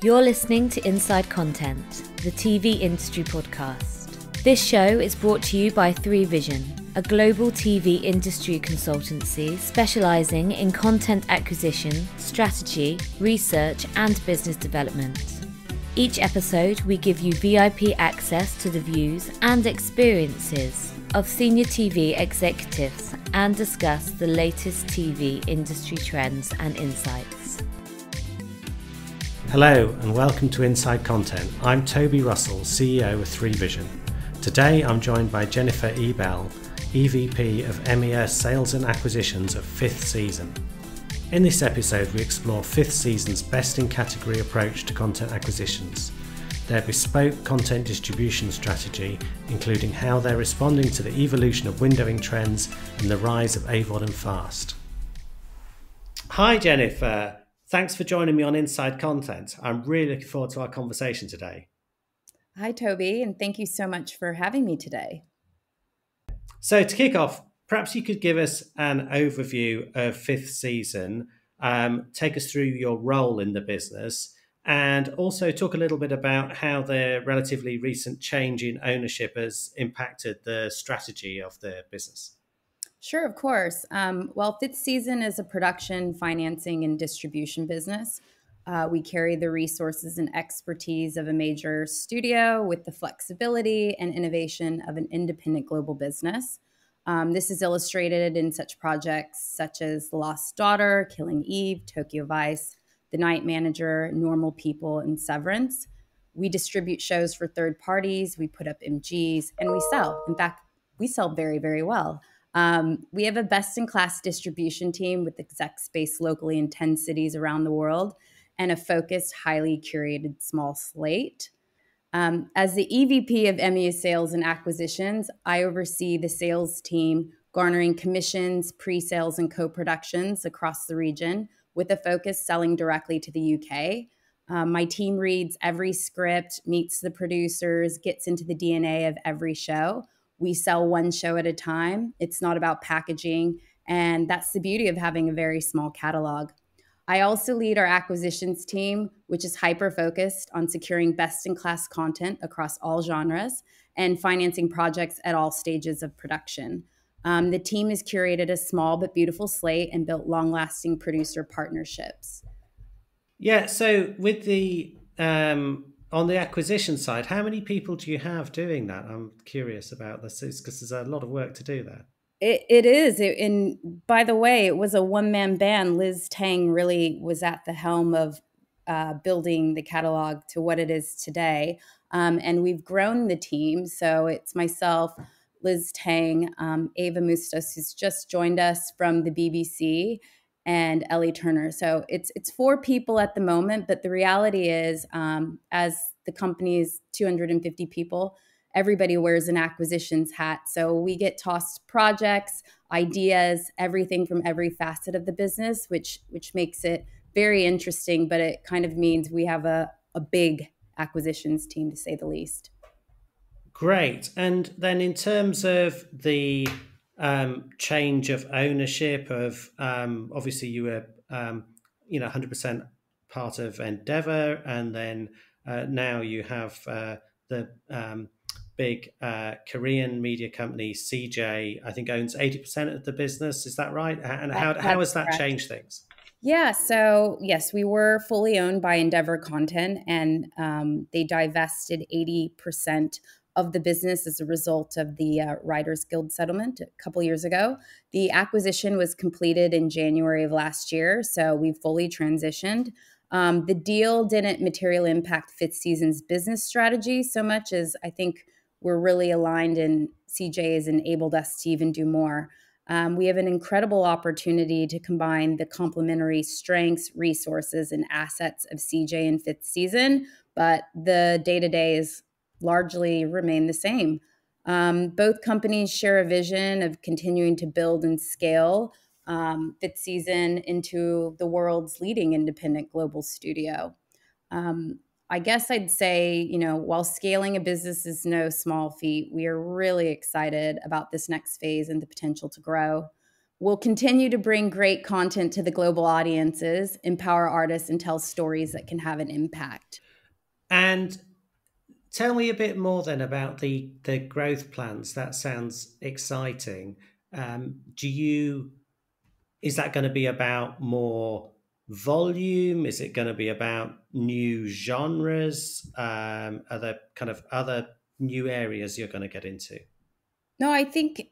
You're listening to Inside Content, the TV industry podcast. This show is brought to you by 3Vision, a global TV industry consultancy specialising in content acquisition, strategy, research and business development. Each episode, we give you VIP access to the views and experiences of senior TV executives and discuss the latest TV industry trends and insights. Hello and welcome to Inside Content. I'm Toby Russell, CEO of 3Vision. Today I'm joined by Jennifer Ebel, EVP of EMEA Sales and Acquisitions of 5th Season. In this episode we explore 5th Season's best-in-category approach to content acquisitions, their bespoke content distribution strategy, including how they're responding to the evolution of windowing trends and the rise of AVOD and FAST. Hi Jennifer, thanks for joining me on Inside Content. I'm really looking forward to our conversation today. Hi Toby, and thank you so much for having me today. So to kick off, perhaps you could give us an overview of 5th Season, take us through your role in the business, and also talk a little bit about how the relatively recent change in ownership has impacted the strategy of the business. Sure, of course. Well, 5th Season is a production, financing, and distribution business. We carry the resources and expertise of a major studio with the flexibility and innovation of an independent global business. This is illustrated in such projects such as The Lost Daughter, Killing Eve, Tokyo Vice, The Night Manager, Normal People, and Severance. We distribute shows for third parties, we put up MGs, and we sell. In fact, we sell very, very well. We have a best-in-class distribution team with execs based locally in 10 cities around the world and a focused, highly curated small slate. As the EVP of EMEA Sales and Acquisitions, I oversee the sales team garnering commissions, pre-sales, and co-productions across the region with a focus selling directly to the UK. My team reads every script, meets the producers, gets into the DNA of every show. We sell one show at a time. It's not about packaging, and that's the beauty of having a very small catalog. I also lead our acquisitions team, which is hyper-focused on securing best-in-class content across all genres and financing projects at all stages of production. The team has curated a small but beautiful slate and built long-lasting producer partnerships. Yeah, so with the on the acquisition side, how many people do you have doing that? I'm curious about this because there's a lot of work to do there. It is. And by the way, it was a one-man band. Liz Tang really was at the helm of building the catalog to what it is today. And we've grown the team. So it's myself, Liz Tang, Ava Mustos, who's just joined us from the BBC, and Ellie Turner. So it's 4 people at the moment, but the reality is, as the company is 250 people, everybody wears an acquisitions hat. So we get tossed projects, ideas, everything from every facet of the business, which makes it very interesting, but it kind of means we have a big acquisitions team, to say the least. Great. And then in terms of the change of ownership of obviously you were 100% part of Endeavour, and then now you have the big Korean media company CJ, I think, owns 80% of the business. Is that right? And how has that changed things? Yeah, so yes, we were fully owned by Endeavour Content, and they divested 80% of the business as a result of the Writers Guild settlement a couple years ago. The acquisition was completed in January of last year, so we fully transitioned. The deal didn't materially impact 5th Season's business strategy so much as I think we're really aligned, and CJ has enabled us to even do more. We have an incredible opportunity to combine the complementary strengths, resources, and assets of CJ and 5th Season, but the day-to-day is largely remain the same. Both companies share a vision of continuing to build and scale 5th Season into the world's leading independent global studio. I guess I'd say, while scaling a business is no small feat, we are really excited about this next phase and the potential to grow. We'll continue to bring great content to the global audiences, empower artists, and tell stories that can have an impact. And tell me a bit more then about the growth plans. That sounds exciting. Is that going to be about more volume? Is it going to be about new genres? Are there kind of other new areas you're going to get into? No, I think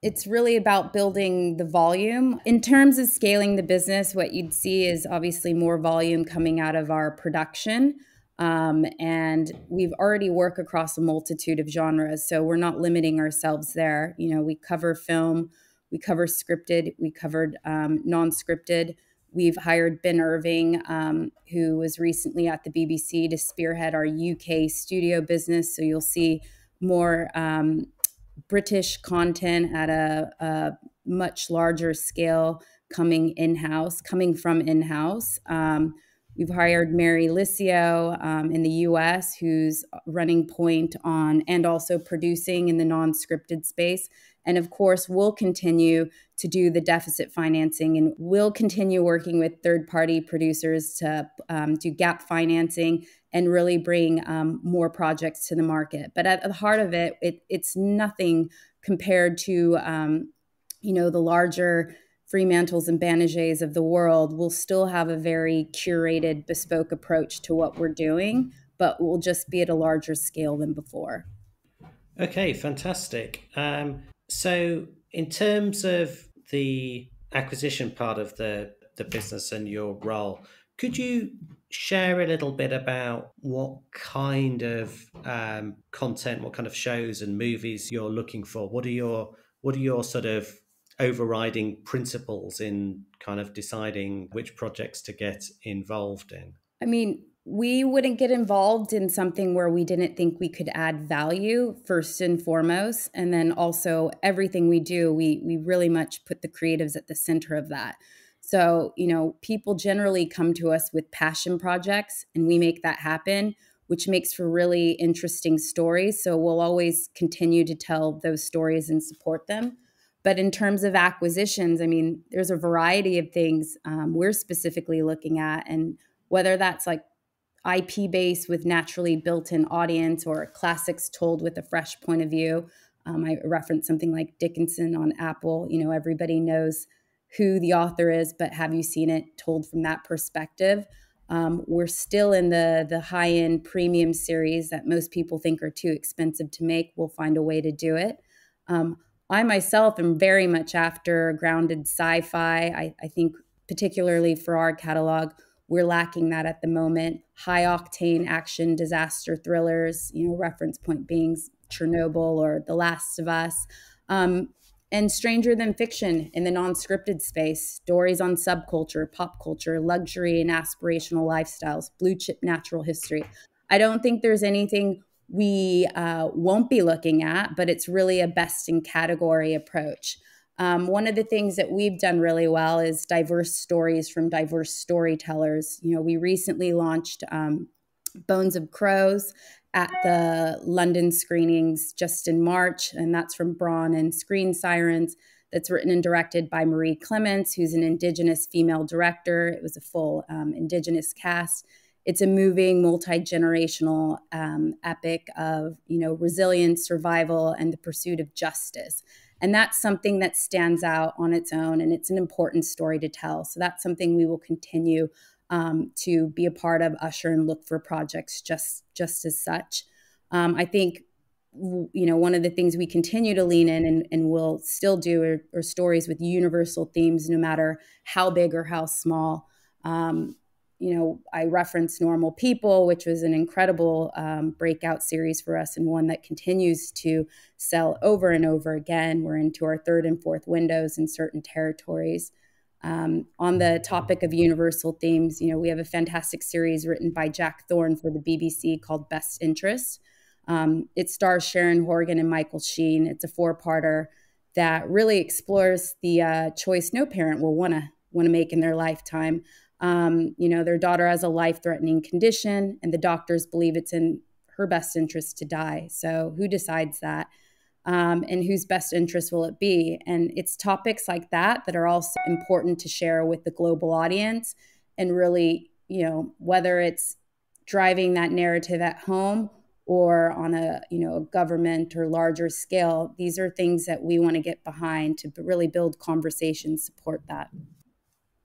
it's really about building the volume. In terms of scaling the business, what you'd see is obviously more volume coming out of our production. And we've already worked across a multitude of genres, so we're not limiting ourselves there. We cover film, we cover scripted, we covered non-scripted. We've hired Ben Irving, who was recently at the BBC to spearhead our UK studio business. So you'll see more British content at a much larger scale coming from in-house. We've hired Mary Licio in the US, who's running point on and also producing in the non-scripted space. And of course, we'll continue to do the deficit financing, and we'll continue working with third-party producers to do gap financing and really bring more projects to the market. But at the heart of it, it's nothing compared to the larger Fremantles and Banagers of the world. We'll still have a very curated, bespoke approach to what we're doing, but we'll just be at a larger scale than before. Okay, fantastic. So in terms of the acquisition part of the business and your role, could you share a little bit about what kind of content, what kind of shows and movies you're looking for? What are your sort of overriding principles in kind of deciding which projects to get involved in? I mean, we wouldn't get involved in something where we didn't think we could add value first and foremost. And then also everything we do, we really much put the creatives at the center of that. So, people generally come to us with passion projects and we make that happen, which makes for really interesting stories. So we'll always continue to tell those stories and support them. But in terms of acquisitions, I mean, there's a variety of things we're specifically looking at, and whether that's like IP based with naturally built-in audience or classics told with a fresh point of view. I referenced something like Dickinson on Apple. Everybody knows who the author is, but have you seen it told from that perspective? We're still in the high-end premium series that most people think are too expensive to make. We'll find a way to do it. I myself am very much after grounded sci-fi. I think particularly for our catalog, we're lacking that at the moment. High octane action disaster thrillers, reference point being Chernobyl or The Last of Us, and stranger than fiction in the non-scripted space, stories on subculture, pop culture, luxury and aspirational lifestyles, blue chip natural history. I don't think there's anything we won't be looking at, but it's really a best in category approach. One of the things that we've done really well is diverse stories from diverse storytellers. We recently launched Bones of Crows at the London screenings just in March, and that's from Braun and Screen Sirens. That's written and directed by Marie Clements, who's an Indigenous female director. It was a full Indigenous cast. It's a moving, multi-generational epic of, resilience, survival, and the pursuit of justice. And that's something that stands out on its own, and it's an important story to tell. So that's something we will continue to be a part of, usher and look for projects just as such. I think, one of the things we continue to lean in and will still do are stories with universal themes, no matter how big or how small. I referenced Normal People, which was an incredible breakout series for us and one that continues to sell over and over again. We're into our third and fourth windows in certain territories. On the topic of universal themes, we have a fantastic series written by Jack Thorne for the BBC called Best Interest. It stars Sharon Horgan and Michael Sheen. It's a 4-parter that really explores the choice no parent will want to make in their lifetime. Their daughter has a life-threatening condition, and the doctors believe it's in her best interest to die. So who decides that? and whose best interest will it be? And it's topics like that that are also important to share with the global audience, and really, whether it's driving that narrative at home or on a government or larger scale, these are things that we want to get behind to really build conversations, support that.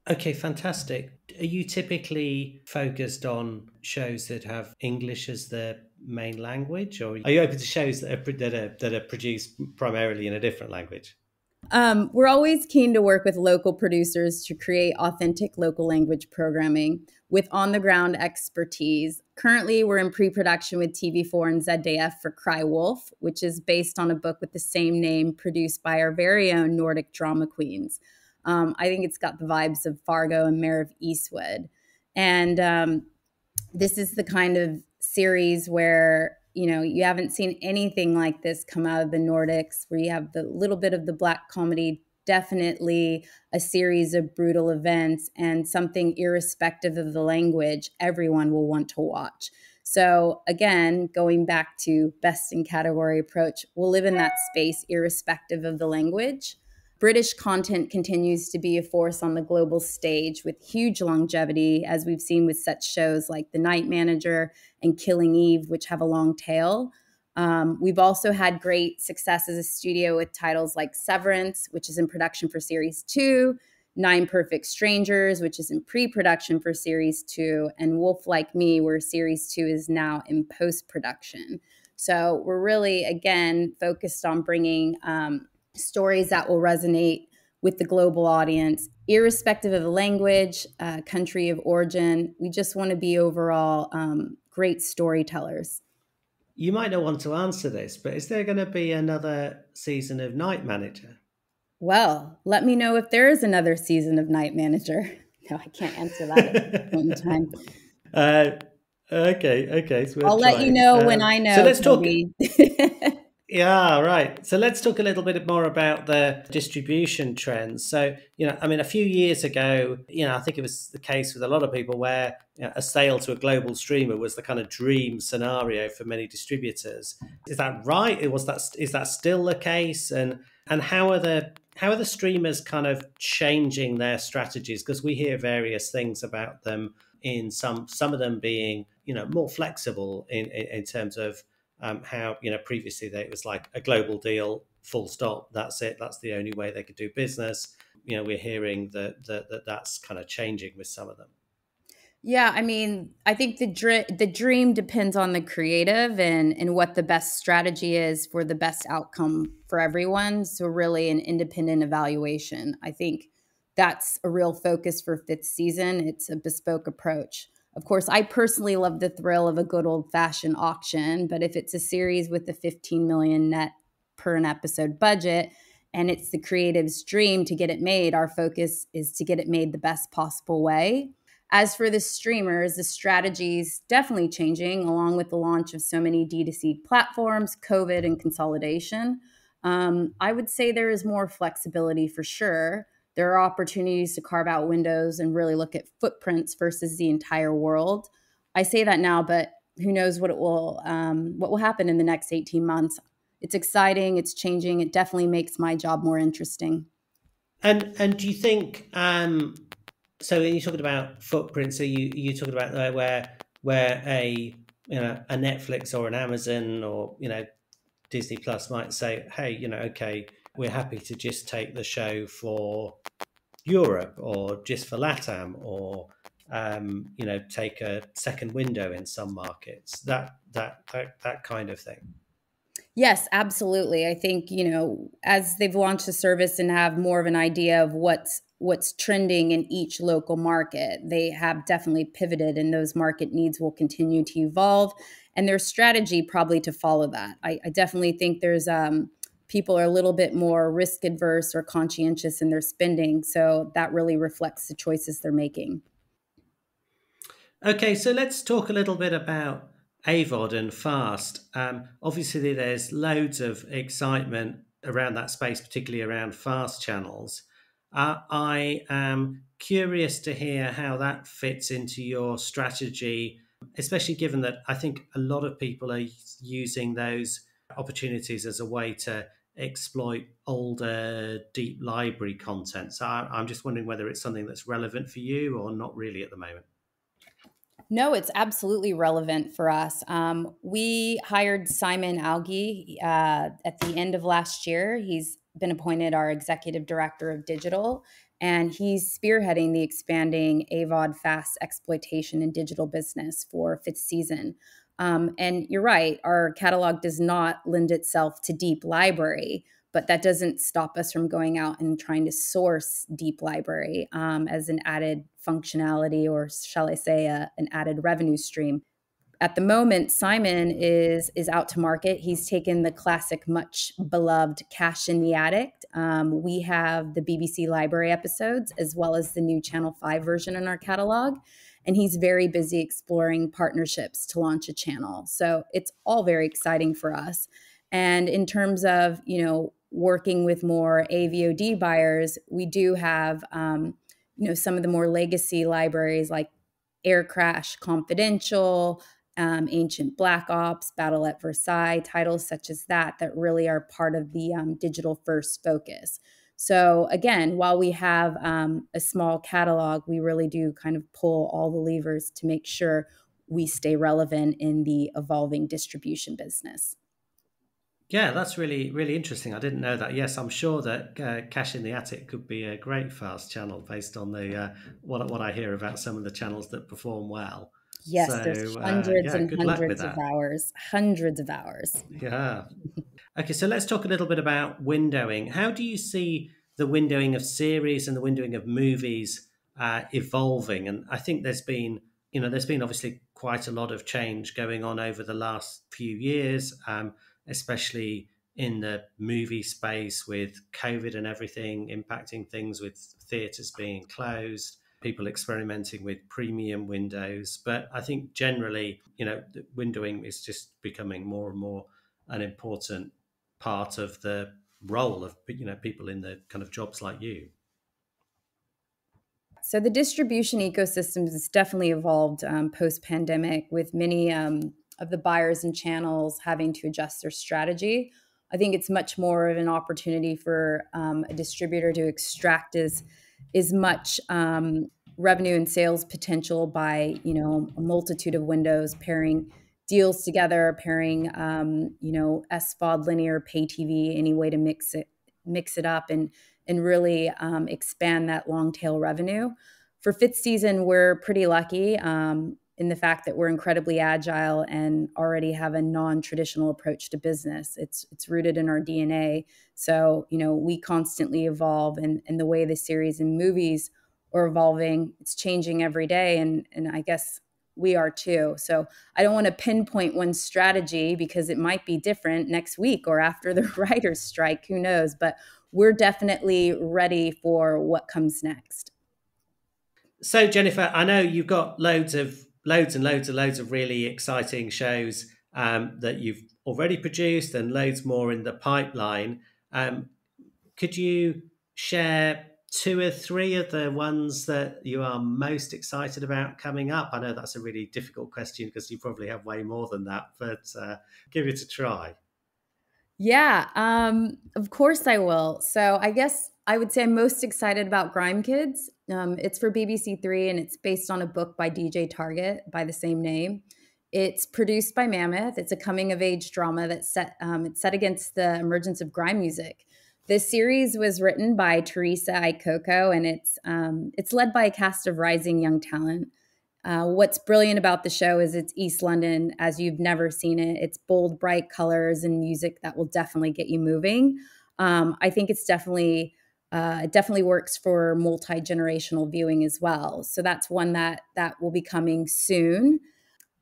Okay, fantastic. Are you typically focused on shows that have English as their main language, or are you open to shows that are produced primarily in a different language? We're always keen to work with local producers to create authentic local language programming with on-the-ground expertise. Currently, we're in pre-production with TV4 and ZDF for Cry Wolf, which is based on a book with the same name produced by our very own Nordic drama queens. I think it's got the vibes of Fargo and Mare of Eastwood. And this is the kind of series where you haven't seen anything like this come out of the Nordics, where you have the little bit of the Black comedy, definitely a series of brutal events, and something irrespective of the language, everyone will want to watch. So again, going back to best in category approach, we'll live in that space irrespective of the language. British content continues to be a force on the global stage with huge longevity, as we've seen with such shows like The Night Manager and Killing Eve, which have a long tail. We've also had great success as a studio with titles like Severance, which is in production for Series 2, Nine Perfect Strangers, which is in pre-production for Series 2, and Wolf Like Me, where Series 2 is now in post-production. So we're really, again, focused on bringing stories that will resonate with the global audience, irrespective of the language, country of origin. We just want to be overall great storytellers. You might not want to answer this, but is there going to be another season of Night Manager? Well, let me know if there is another season of Night Manager. No, I can't answer that at this point in time. Okay. So I'll let you know when I know. So let's talk. Yeah, right. So let's talk a little bit more about the distribution trends. So, a few years ago, I think it was the case with a lot of people where a sale to a global streamer was the kind of dream scenario for many distributors. Is that right? Is that still the case? And how are the streamers kind of changing their strategies? Because we hear various things about them, in some of them being, more flexible in terms of how previously it was like a global deal, full stop, that's it, that's the only way they could do business. We're hearing that's kind of changing with some of them. Yeah, I think the dream depends on the creative and what the best strategy is for the best outcome for everyone. So really an independent evaluation. I think that's a real focus for fifth season. It's a bespoke approach. Of course, I personally love the thrill of a good old-fashioned auction, but if it's a series with a 15 million net per an episode budget and it's the creative's dream to get it made, our focus is to get it made the best possible way. As for the streamers, the strategy is definitely changing along with the launch of so many D2C platforms, COVID, and consolidation. I would say there is more flexibility for sure. There are opportunities to carve out windows and really look at footprints versus the entire world. I say that now, but who knows what will happen in the next 18 months. It's exciting. It's changing. It definitely makes my job more interesting. And do you think? So when you're talking about footprints, so you talking about where a Netflix or an Amazon or Disney Plus might say, hey, okay, we're happy to just take the show for Europe or just for LATAM or take a second window in some markets, that kind of thing. Yes, absolutely. I think, as they've launched the service and have more of an idea of what's trending in each local market, they have definitely pivoted, and those market needs will continue to evolve, and their strategy probably to follow that. I definitely think there's people are a little bit more risk adverse or conscientious in their spending, so that really reflects the choices they're making. Okay, so let's talk a little bit about AVOD and FAST. Obviously, there's loads of excitement around that space, particularly around FAST channels. I am curious to hear how that fits into your strategy, especially given that I think a lot of people are using those opportunities as a way to exploit older deep library content. So I'm just wondering whether it's something that's relevant for you or not really at the moment. No, it's absolutely relevant for us. We hired Simon Alge at the end of last year. He's been appointed our executive director of digital, and he's spearheading the expanding AVOD fast exploitation and digital business for fifth season. And you're right, our catalog does not lend itself to deep library, but that doesn't stop us from going out and trying to source deep library as an added functionality, or shall I say, an added revenue stream. At the moment, Simon is out to market. He's taken the classic, much beloved Cash in the Attic. We have the BBC Library episodes as well as the new Channel 5 version in our catalog. And he's very busy exploring partnerships to launch a channel. So it's all very exciting for us. And in terms of, working with more AVOD buyers, we do have, some of the more legacy libraries like Air Crash Confidential, Ancient Black Ops, Battle at Versailles, titles such as that really are part of the digital first focus. So again, while we have a small catalog, we really do kind of pull all the levers to make sure we stay relevant in the evolving distribution business. Yeah, that's really, really interesting. I didn't know that. Yes, I'm sure that Cash in the Attic could be a great fast channel based on the what I hear about some of the channels that perform well. Yes, So, there's hundreds and good luck with hundreds of that. hundreds of hours. Yeah. Okay, so let's talk a little bit about windowing. How do you see the windowing of series and the windowing of movies evolving? And I think there's been obviously quite a lot of change going on over the last few years, especially in the movie space with COVID and everything impacting things, with theatres being closed, people experimenting with premium windows. But I think generally, the windowing is just becoming more and more an important part of the role of, people in the kind of jobs like you. So the distribution ecosystem has definitely evolved post-pandemic, with many of the buyers and channels having to adjust their strategy. I think it's much more of an opportunity for a distributor to extract as much revenue and sales potential by, a multitude of windows, pairing deals together, pairing, SVOD, linear, pay TV, any way to mix it up and really expand that long tail revenue. For fifth season, we're pretty lucky in the fact that we're incredibly agile and already have a non-traditional approach to business. It's rooted in our DNA. So, we constantly evolve, and the way the series and movies are evolving, it's changing every day. And I guess we are too. So I don't want to pinpoint one strategy because it might be different next week or after the writer's strike, who knows, but we're definitely ready for what comes next. So Jennifer, I know you've got loads of really exciting shows that you've already produced and loads more in the pipeline. Could you share 2 or 3 of the ones that you are most excited about coming up? I know that's a really difficult question because you probably have way more than that, but give it a try. Yeah, of course I will. So I guess I would say I'm most excited about Grime Kids. It's for BBC Three, and it's based on a book by DJ Target by the same name. It's produced by Mammoth. It's a coming-of-age drama that's it's set against the emergence of grime music. This series was written by Teresa Ikoko, and it's led by a cast of rising young talent. What's brilliant about the show is it's East London as you've never seen it. It's bold, bright colors and music that will definitely get you moving. I think it's definitely it definitely works for multi-generational viewing as well. So that's one that will be coming soon.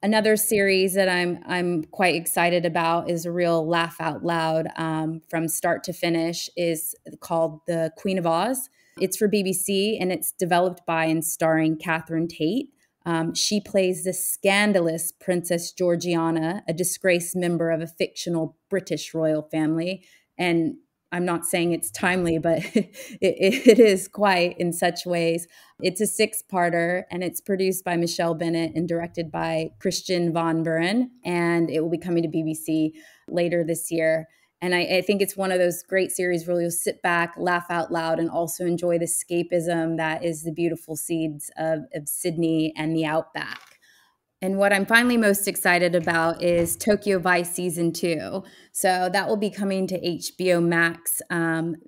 Another series that I'm quite excited about is a real laugh out loud from start to finish, is called The Queen of Oz. It's for BBC, and it's developed by and starring Catherine Tate. She plays the scandalous Princess Georgiana, a disgraced member of a fictional British royal family. And I'm not saying it's timely, but it is quite in such ways. It's a 6-parter, and it's produced by Michelle Bennett and directed by Christian Von Buren, and it will be coming to BBC later this year. And I think it's one of those great series where you'll sit back, laugh out loud, and also enjoy the escapism that is the beautiful seeds of Sydney and the outback. And what I'm finally most excited about is Tokyo Vice Season 2. So that will be coming to HBO Max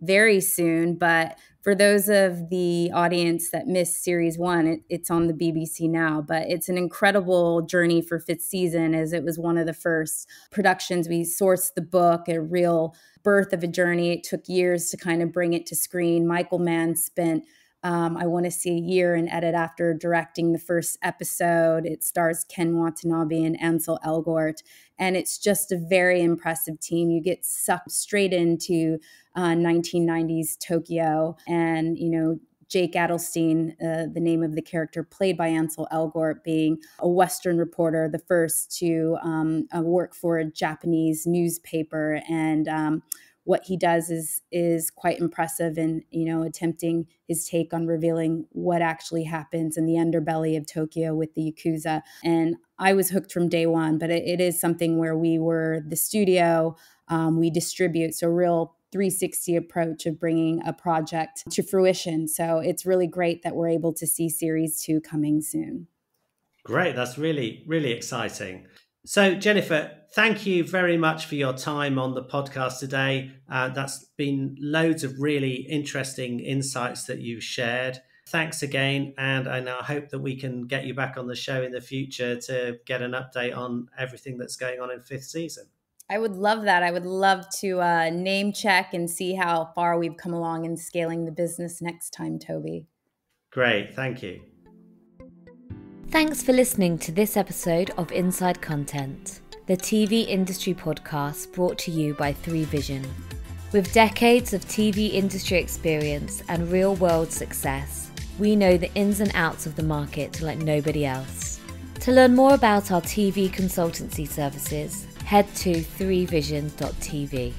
very soon. But for those of the audience that missed Series 1, it's on the BBC now. But it's an incredible journey for fifth season, as it was one of the first productions. We sourced the book, a real birth of a journey. It took years to kind of bring it to screen. Michael Mann spent I want to see a year in edit after directing the first episode. It stars Ken Watanabe and Ansel Elgort, and it's just a very impressive team. You get sucked straight into 1990s Tokyo, and Jake Adelstein, the name of the character played by Ansel Elgort, being a Western reporter, the first to work for a Japanese newspaper, and what he does is quite impressive in, attempting his take on revealing what actually happens in the underbelly of Tokyo with the Yakuza. And I was hooked from day one, but it is something where we were the studio, we distribute, so real 360 approach of bringing a project to fruition. So it's really great that we're able to see Series 2 coming soon. Great. That's really, really exciting. So, Jennifer, thank you very much for your time on the podcast today. That's been loads of really interesting insights that you've shared. Thanks again. And I now hope that we can get you back on the show in the future to get an update on everything that's going on in fifth season. I would love that. I would love to name check and see how far we've come along in scaling the business next time, Toby. Great. Thank you. Thanks for listening to this episode of Inside Content, the TV industry podcast brought to you by 3Vision. With decades of TV industry experience and real-world success, we know the ins and outs of the market like nobody else. To learn more about our TV consultancy services, head to 3vision.tv.